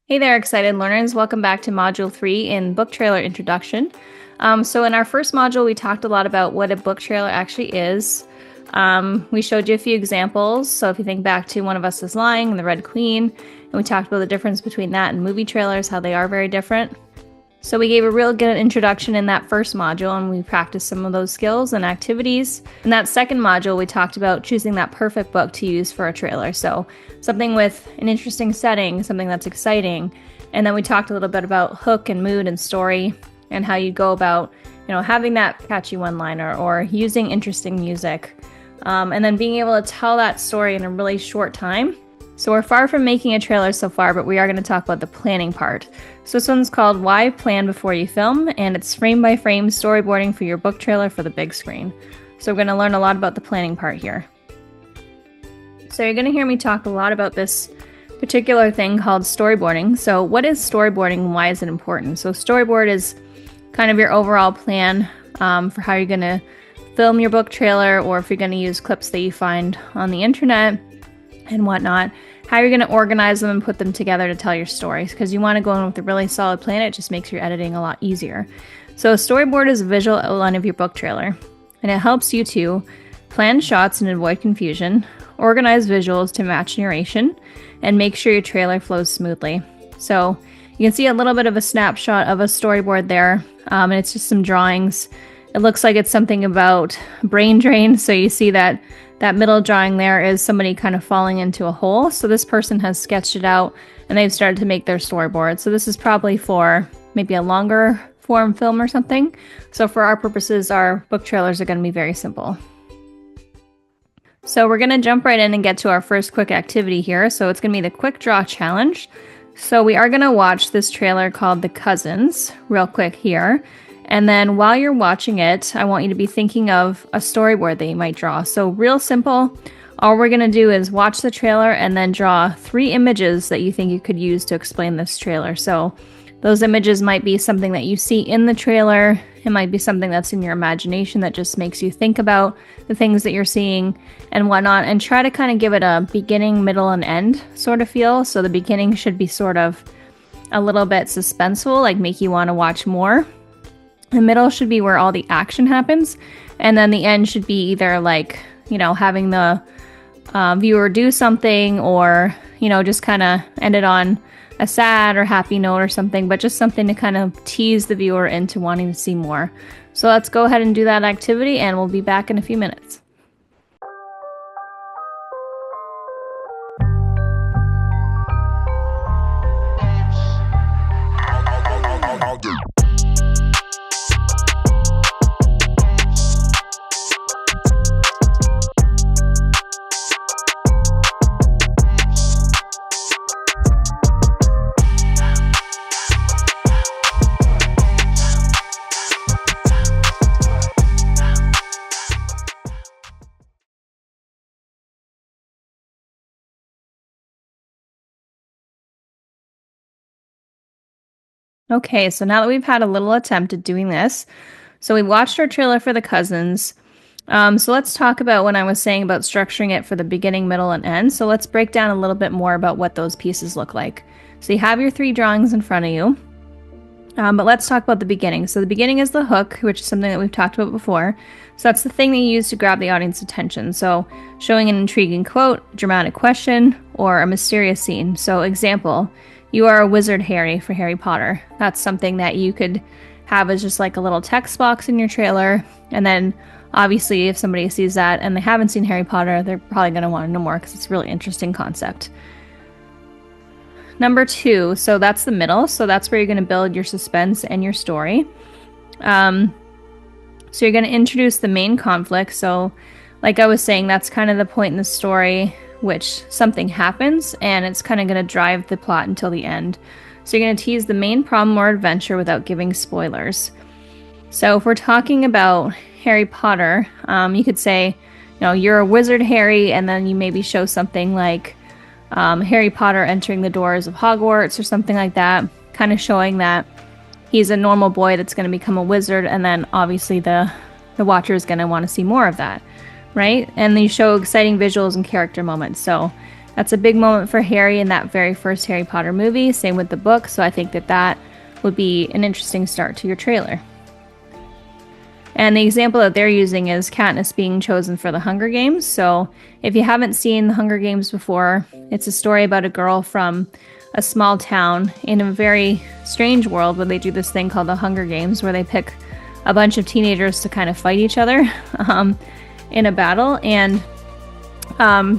Hey there, excited learners. Welcome back to Module 3 in Book Trailer Introduction. So in our first module, we talked a lot about what a book trailer actually is. We showed you a few examples. So if you think back to One of Us is Lying and The Red Queen, and we talked about the difference between that and movie trailers, how they are very different. So we gave a real good introduction in that first module, and we practiced some of those skills and activities. In that second module, we talked about choosing that perfect book to use for a trailer. So something with an interesting setting, something that's exciting. And then we talked a little bit about hook and mood and story and how you go about, having that catchy one-liner or using interesting music. And then being able to tell that story in a really short time. So we're far from making a trailer so far, but we are going to talk about the planning part. So this one's called Why Plan Before You Film, and it's frame by frame storyboarding for your book trailer for the big screen. So we're going to learn a lot about the planning part here. So you're going to hear me talk a lot about this particular thing called storyboarding. So what is storyboarding and why is it important? So storyboard is kind of your overall plan for how you're going to film your book trailer, or if you're going to use clips that you find on the internet and whatnot, how you're going to organize them and put them together to tell your stories, because you want to go in with a really solid plan. It just makes your editing a lot easier. So a storyboard is a visual outline of your book trailer, and it helps you to plan shots and avoid confusion, organize visuals to match narration, and make sure your trailer flows smoothly. So you can see a little bit of a snapshot of a storyboard there, and it's just some drawings. It looks like it's something about brain drain, so you see that middle drawing there is somebody kind of falling into a hole. So this person has sketched it out and they've started to make their storyboard. So this is probably for maybe a longer form film or something. So for our purposes, our book trailers are going to be very simple. So we're going to jump right in and get to our first quick activity here. So it's going to be the quick draw challenge. So we are going to watch this trailer called The Cousins real quick here. And then while you're watching it, I want you to be thinking of a storyboard that you might draw. So real simple. All we're going to do is watch the trailer and then draw 3 images that you think you could use to explain this trailer. So those images might be something that you see in the trailer. It might be something that's in your imagination that just makes you think about the things that you're seeing and whatnot. And try to kind of give it a beginning, middle, and end sort of feel. So the beginning should be sort of a little bit suspenseful, like make you want to watch more. The middle should be where all the action happens, and then the end should be either like, having the viewer do something, or, just kind of end it on a sad or happy note or something, but just something to kind of tease the viewer into wanting to see more. So let's go ahead and do that activity, and we'll be back in a few minutes. Okay, so now that we've had a little attempt at doing this, so we watched our trailer for The Cousins. So let's talk about when I was saying about structuring it for the beginning, middle, and end. So let's break down a little bit more about what those pieces look like. So you have your 3 drawings in front of you, but let's talk about the beginning. So the beginning is the hook, which is something that we've talked about before. So that's the thing that you use to grab the audience attention. So showing an intriguing quote, dramatic question, or a mysterious scene. So example, you are a wizard, Harry, for Harry Potter. That's something that you could have as just like a little text box in your trailer. And then obviously if somebody sees that and they haven't seen Harry Potter, they're probably going to want to know more because it's a really interesting concept. Number 2, so that's the middle. So that's where you're going to build your suspense and your story. So you're going to introduce the main conflict. So like I was saying, that's kind of the point in the story which something happens, and it's kind of going to drive the plot until the end. So you're going to tease the main problem or adventure without giving spoilers. So if we're talking about Harry Potter, you could say, you're a wizard, Harry, and then you maybe show something like Harry Potter entering the doors of Hogwarts or something like that, kind of showing that he's a normal boy that's going to become a wizard, and then obviously the watcher is going to want to see more of that. Right? And you show exciting visuals and character moments. So That's a big moment for Harry in that very first Harry Potter movie. Same with the book. So I think that that would be an interesting start to your trailer. And the example that they're using is Katniss being chosen for the Hunger Games. So if you haven't seen the Hunger Games before, it's a story about a girl from a small town in a very strange world where they do this thing called the Hunger Games, where they pick a bunch of teenagers to kind of fight each other in a battle. And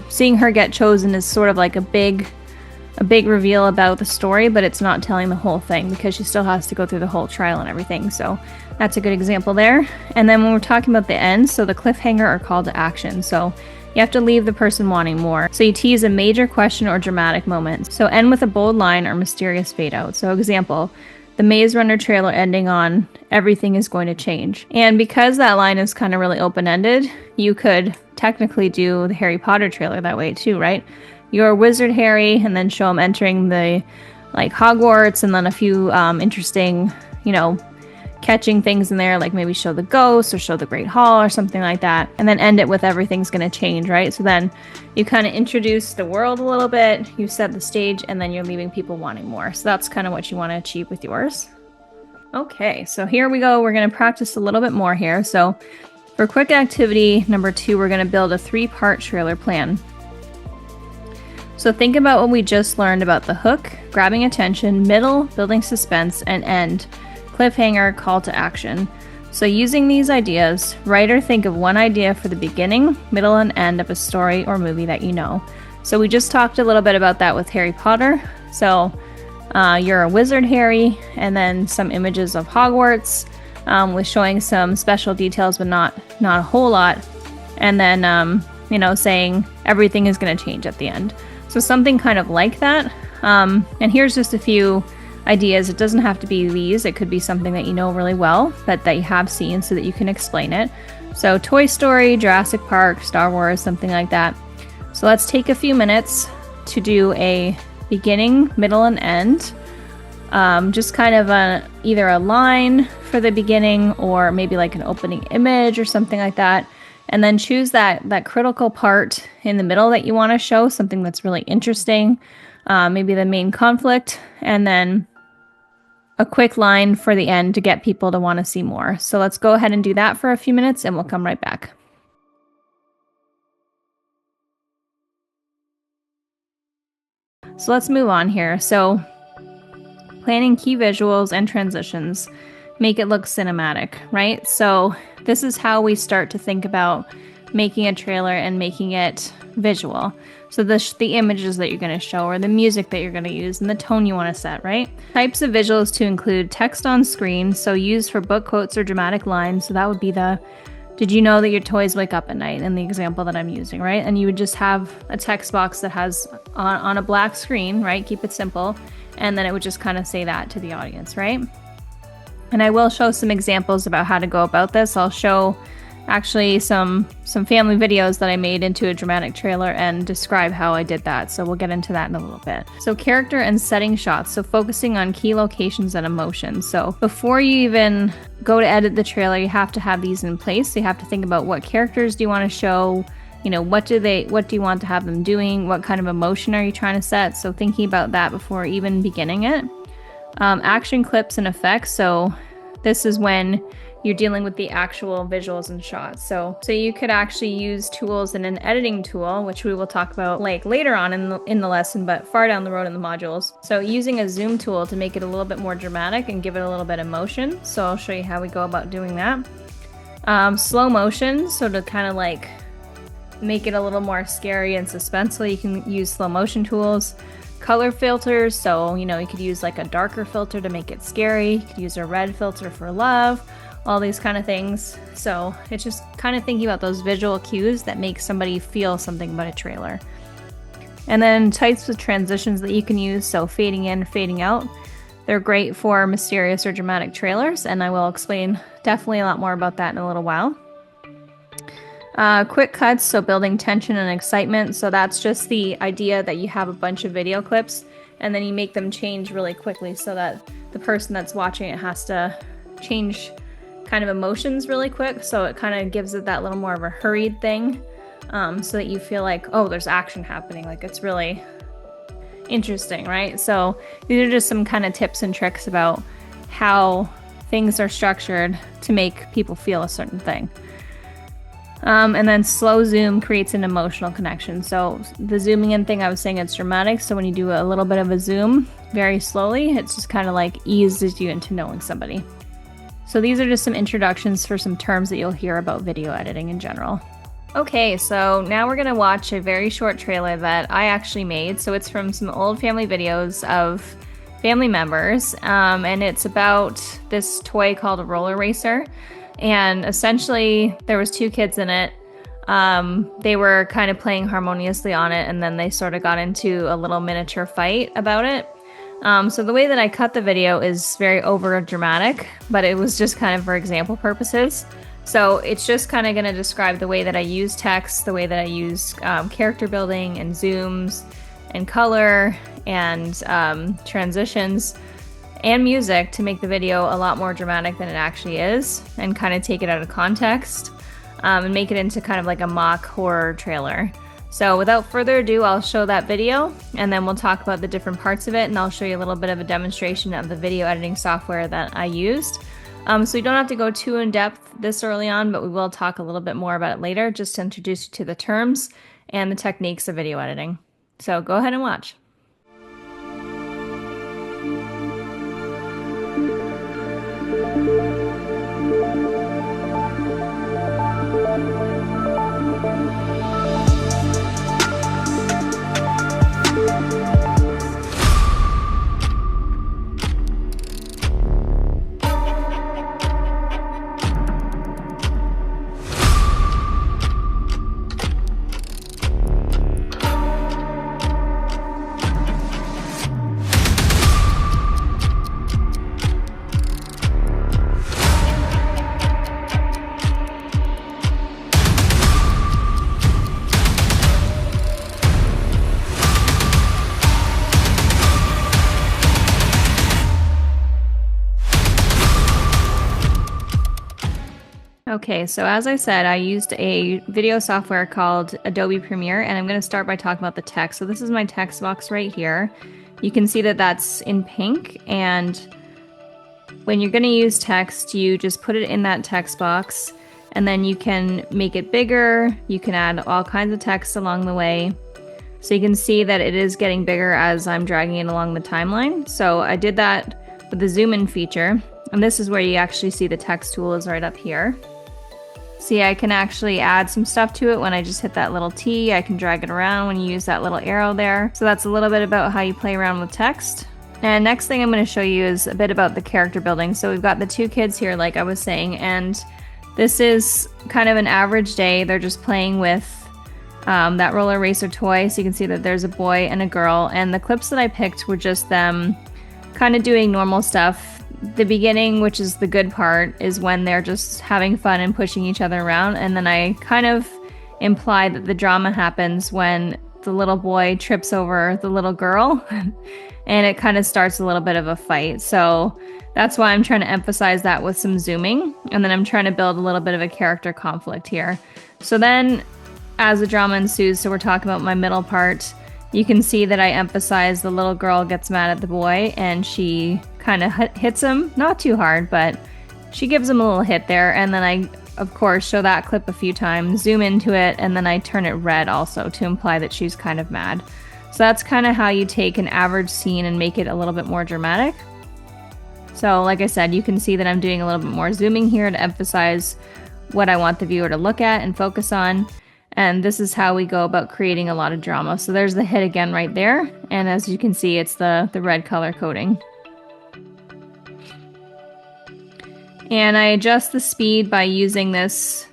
seeing her get chosen is sort of like a big reveal about the story, but it's not telling the whole thing because she still has to go through the whole trial and everything. So that's a good example there. And then when we're talking about the end, so the cliffhanger or call to action. So you have to leave the person wanting more. So you tease a major question or dramatic moment. So end with a bold line or mysterious fade out. So example, the Maze Runner trailer ending on everything is going to change. And because that line is kind of really open-ended, you could technically do the Harry Potter trailer that way too, right? You're Wizard Harry, and then show him entering the Hogwarts, and then a few interesting, catching things in there, like maybe show the ghosts or show the Great Hall or something like that, and then end it with everything's going to change, right? So then you kind of introduce the world a little bit, you set the stage, and then you're leaving people wanting more. So that's kind of what you want to achieve with yours. Okay, so here we go. We're going to practice a little bit more here. So for quick activity number 2, we're going to build a 3-part trailer plan. So think about what we just learned about the hook, grabbing attention, middle, building suspense, and end, cliffhanger, call to action. So using these ideas, write or think of one idea for the beginning, middle, and end of a story or movie that you know. So we just talked a little bit about that with Harry Potter. So you're a wizard, Harry, and then some images of Hogwarts with showing some special details, but not a whole lot. And then, saying everything is going to change at the end. So something kind of like that. And here's just a few ideas. It doesn't have to be these. It could be something that you know really well, that you have seen so that you can explain it. So Toy Story, Jurassic Park, Star Wars, something like that. So let's take a few minutes to do a beginning, middle, and end. Just kind of either a line for the beginning or maybe like an opening image or something like that. And then choose that critical part in the middle that you want to show, something that's really interesting, maybe the main conflict, and then a quick line for the end to get people to want to see more. So let's go ahead and do that for a few minutes and we'll come right back. So let's move on here. So planning key visuals and transitions, make it look cinematic, right? So this is how we start to think about making a trailer and making it visual. So the images that you're going to show or the music that you're going to use and the tone you want to set, right? Types of visuals to include text on screen, so used for book quotes or dramatic lines. So that would be did you know that your toys wake up at night in the example that I'm using, right? And you would just have a text box that has on a black screen, right? Keep it simple. And then it would just kind of say that to the audience, right? And I will show some examples about how to go about this. I'll show actually some family videos that I made into a dramatic trailer and describe how I did that. So we'll get into that in a little bit. So character and setting shots. So focusing on key locations and emotions. So before you even go to edit the trailer, you have to have these in place. So you have to think about what characters do you want to show, what do you want to have them doing? What kind of emotion are you trying to set? So thinking about that before even beginning it. Action clips and effects. So this is when you're dealing with the actual visuals and shots. So you could actually use tools in an editing tool, which we will talk about later on in the lesson, but far down the road in the modules. So using a zoom tool to make it a little bit more dramatic and give it a little bit of motion. So I'll show you how we go about doing that. Slow motion, so to kind of make it a little more scary and suspenseful, you can use slow motion tools. Color filters, so you could use a darker filter to make it scary. You could use a red filter for love, all these kind of things. So it's just kind of thinking about those visual cues that make somebody feel something about a trailer. And then types of transitions that you can use, so fading in, fading out. They're great for mysterious or dramatic trailers, and I will explain definitely a lot more about that in a little while. Quick cuts, so building tension and excitement. So that's just the idea that you have a bunch of video clips and then you make them change really quickly so that the person that's watching it has to change kind of emotions really quick. So it kind of gives it that little more of a hurried thing. so that you feel like, oh, there's action happening. Like it's really interesting, right? So these are just some kind of tips and tricks about how things are structured to make people feel a certain thing. And then slow zoom creates an emotional connection. So the zooming in thing, I was saying it's dramatic. So when you do a little bit of a zoom very slowly, it's just kind of like eases you into knowing somebody. So these are just some introductions for some terms that you'll hear about video editing in general. Okay, so now we're gonna watch a very short trailer that I actually made. So it's from some old family videos of family members, and it's about this toy called a roller racer. And essentially, there was two kids in it. They were kind of playing harmoniously on it, and then they sort of got into a little miniature fight about it. So the way that I cut the video is very over dramatic, but it was just kind of for example purposes. So it's just kind of going to describe the way that I use text, the way that I use character building and zooms and color and transitions and music to make the video a lot more dramatic than it actually is, and kind of take it out of context and make it into kind of like a mock horror trailer. So without further ado, I'll show that video and then we'll talk about the different parts of it, and I'll show you a little bit of a demonstration of the video editing software that I used. So you don't have to go too in depth this early on, but we will talk a little bit more about it later, just to introduce you to the terms and the techniques of video editing. So go ahead and watch. Okay, so as I said, I used a video software called Adobe Premiere, and I'm going to start by talking about the text. So this is my text box right here. You can see that that's in pink, and when you're going to use text, you just put it in that text box, and then you can make it bigger. You can add all kinds of text along the way. So you can see that it is getting bigger as I'm dragging it along the timeline. So I did that with the zoom in feature, and this is where you actually see the text tool is right up here. See, I can actually add some stuff to it when I just hit that little T. I can drag it around when you use that little arrow there. So that's a little bit about how you play around with text. And next thing I'm going to show you is a bit about the character building. So we've got the two kids here, like I was saying, and this is kind of an average day. They're just playing with that roller racer toy. So you can see that there's a boy and a girl, and the clips that I picked were just them kind of doing normal stuff. The beginning, which is the good part, is when they're just having fun and pushing each other around, and then I kind of imply that the drama happens when the little boy trips over the little girl and it kind of starts a little bit of a fight. So that's why I'm trying to emphasize that with some zooming, and then I'm trying to build a little bit of a character conflict here. So then as the drama ensues, so we're talking about my middle part, you can see that I emphasize the little girl gets mad at the boy and she kind of hits him, not too hard, but she gives him a little hit there. And then I, of course, show that clip a few times, zoom into it, and then I turn it red also to imply that she's kind of mad. So that's kind of how you take an average scene and make it a little bit more dramatic. So like I said, you can see that I'm doing a little bit more zooming here to emphasize what I want the viewer to look at and focus on. And this is how we go about creating a lot of drama. So there's the hit again right there. And as you can see, it's the red color coding. And I adjust the speed by using this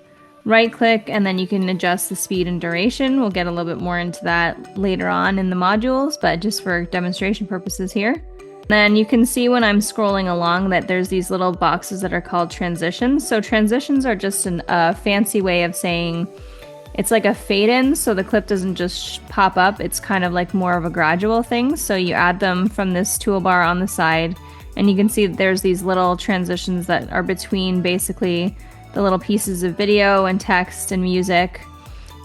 right click, and then you can adjust the speed and duration. We'll get a little bit more into that later on in the modules, but just for demonstration purposes here. Then you can see when I'm scrolling along that there's these little boxes that are called transitions. So transitions are just a fancy way of saying it's like a fade in, so the clip doesn't just pop up. It's kind of like more of a gradual thing. So you add them from this toolbar on the side, and you can see that there's these little transitions that are between basically the little pieces of video and text and music.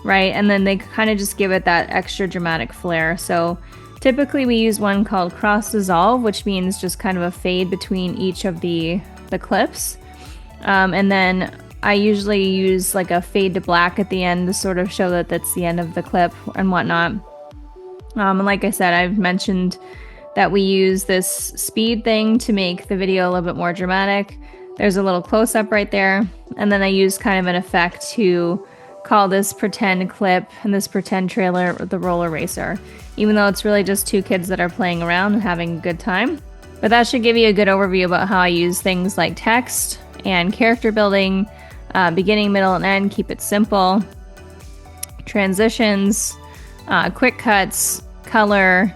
right? And then they kind of just give it that extra dramatic flair. So typically we use one called cross dissolve, which means just kind of a fade between each of the clips. And then I usually use like a fade to black at the end to sort of show that that's the end of the clip and whatnot. And like I said, I've mentioned that we use this speed thing to make the video a little bit more dramatic. There's a little close-up right there. And then I use kind of an effect to call this pretend clip and this pretend trailer the roller racer, even though it's really just two kids that are playing around and having a good time. But that should give you a good overview about how I use things like text and character building, beginning, middle, and end, keep it simple, transitions, quick cuts, color,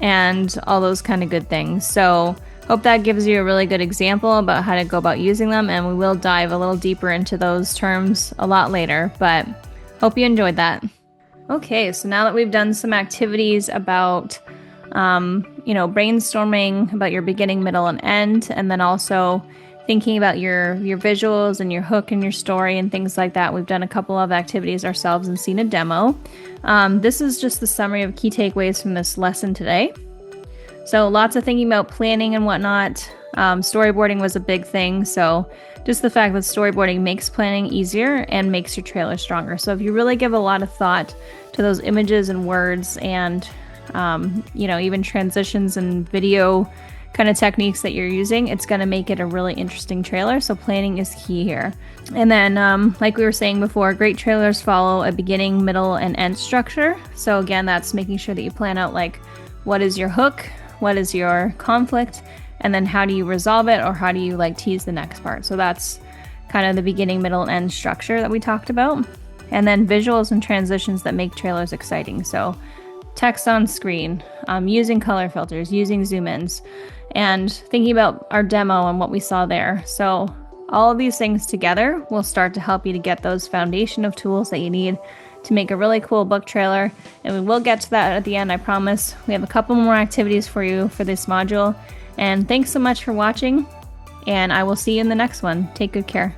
and all those kind of good things. So hope that gives you a really good example about how to go about using them, and we will dive a little deeper into those terms a lot later, but hope you enjoyed that. Okay, so now that we've done some activities about brainstorming about your beginning, middle, and end, and then also thinking about your visuals and your hook and your story and things like that. We've done a couple of activities ourselves and seen a demo. This is just the summary of key takeaways from this lesson today. So lots of thinking about planning and whatnot. Storyboarding was a big thing. So just the fact that storyboarding makes planning easier and makes your trailer stronger. So if you really give a lot of thought to those images and words and even transitions and video kind of techniques that you're using, it's going to make it a really interesting trailer. So planning is key here. And then like we were saying before, great trailers follow a beginning, middle, and end structure. So again, that's making sure that you plan out like what is your hook, what is your conflict, and then how do you resolve it, or how do you like tease the next part. So that's kind of the beginning, middle, and end structure that we talked about. And then visuals and transitions that make trailers exciting. So text on screen, using color filters, using zoom ins, and thinking about our demo and what we saw there. So all of these things together will start to help you to get those foundation of tools that you need to make a really cool book trailer. And we will get to that at the end, I promise. We have a couple more activities for you for this module. And thanks so much for watching, and I will see you in the next one. Take good care.